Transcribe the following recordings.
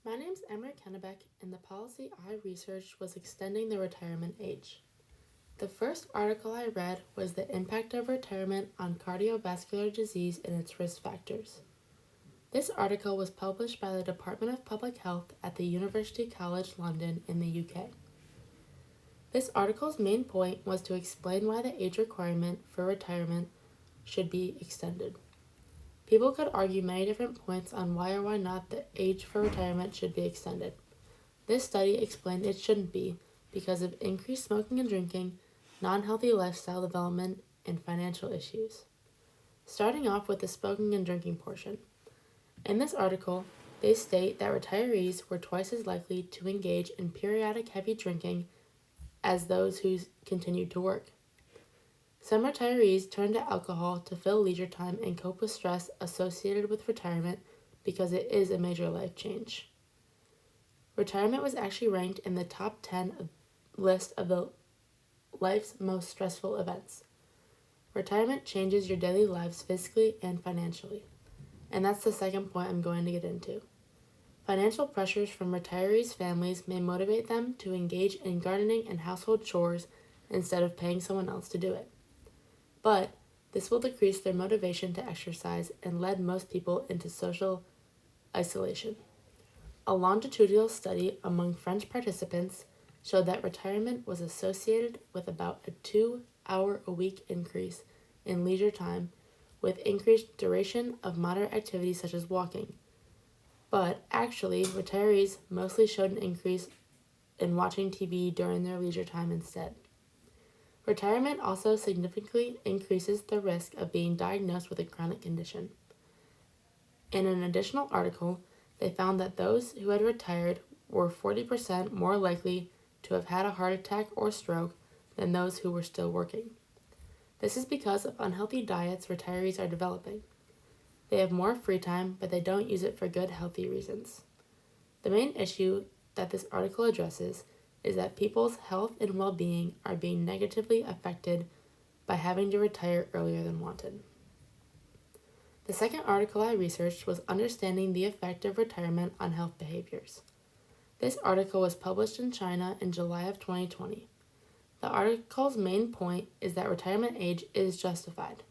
My name's Emery Kennebeck, and the policy I researched was extending the retirement age. The first article I read was The Impact of Retirement on Cardiovascular Disease and Its Risk Factors. This article was published by the Department of Public Health at the University College London in the UK. This article's main point was to explain why the age requirement for retirement should be extended. People could argue many different points on why or why not the age for retirement should be extended. This study explained it shouldn't be because of increased smoking and drinking, non-healthy lifestyle development, and financial issues. Starting off with the smoking and drinking portion. In this article, they state that retirees were twice as likely to engage in periodic heavy drinking as those who continued to work. Some retirees turn to alcohol to fill leisure time and cope with stress associated with retirement because it is a major life change. Retirement was actually ranked in the top 10 list of the life's most stressful events. Retirement changes your daily lives physically and financially. And that's the second point I'm going to get into. Financial pressures from retirees' families may motivate them to engage in gardening and household chores instead of paying someone else to do it. But this will decrease their motivation to exercise and lead most people into social isolation. A longitudinal study among French participants showed that retirement was associated with about a 2-hour-a-week increase in leisure time with increased duration of moderate activities such as walking. But actually, retirees mostly showed an increase in watching TV during their leisure time instead. Retirement also significantly increases the risk of being diagnosed with a chronic condition. In an additional article, they found that those who had retired were 40% more likely to have had a heart attack or stroke than those who were still working. This is because of unhealthy diets retirees are developing. They have more free time, but they don't use it for good, healthy reasons. The main issue that this article addresses is that people's health and well-being are being negatively affected by having to retire earlier than wanted. The second article I researched was Understanding the Effect of Retirement on Health Behaviors. This article was published in China in July of 2020. The article's main point is that retirement age is justified.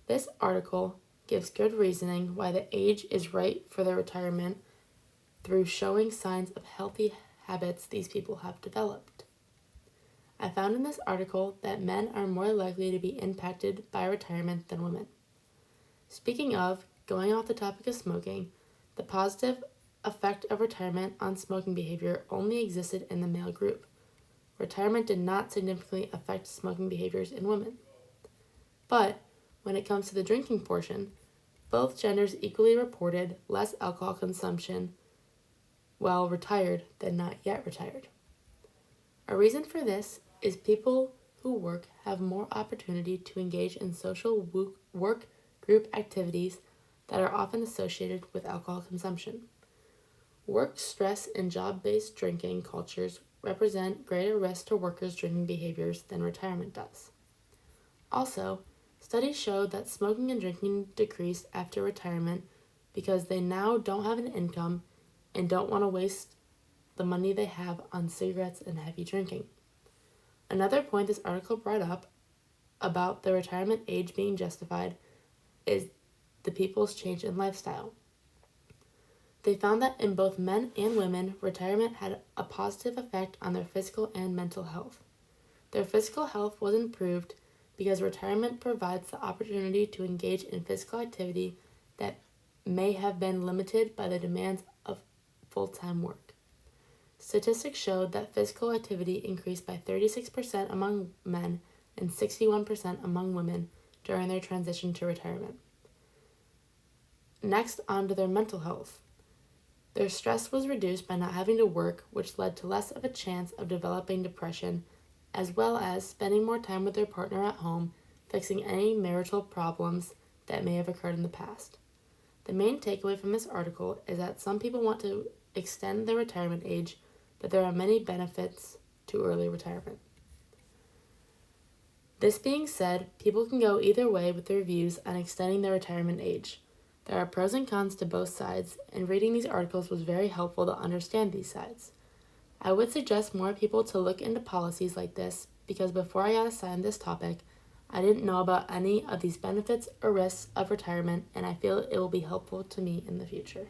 This article gives good reasoning why the age is right for their retirement through showing signs of healthy habits these people have developed. I found in this article that men are more likely to be impacted by retirement than women. Speaking of, going off the topic of smoking, the positive effect of retirement on smoking behavior only existed in the male group. Retirement did not significantly affect smoking behaviors in women. But when it comes to the drinking portion, both genders equally reported less alcohol consumption while retired than not yet retired. A reason for this is people who work have more opportunity to engage in social work group activities that are often associated with alcohol consumption. Work stress and job-based drinking cultures represent greater risk to workers' drinking behaviors than retirement does. Also, studies showed that smoking and drinking decreased after retirement because they now don't have an income and don't want to waste the money they have on cigarettes and heavy drinking. Another point this article brought up about the retirement age being justified is the people's change in lifestyle. They found that in both men and women, retirement had a positive effect on their physical and mental health. Their physical health was improved because retirement provides the opportunity to engage in physical activity that may have been limited by the demands of full-time work. Statistics showed that physical activity increased by 36% among men and 61% among women during their transition to retirement. Next, on to their mental health. Their stress was reduced by not having to work, which led to less of a chance of developing depression, as well as spending more time with their partner at home, fixing any marital problems that may have occurred in the past. The main takeaway from this article is that some people want to extend their retirement age, but there are many benefits to early retirement. This being said, people can go either way with their views on extending their retirement age. There are pros and cons to both sides, and reading these articles was very helpful to understand these sides. I would suggest more people to look into policies like this because before I got assigned this topic, I didn't know about any of these benefits or risks of retirement, and I feel it will be helpful to me in the future.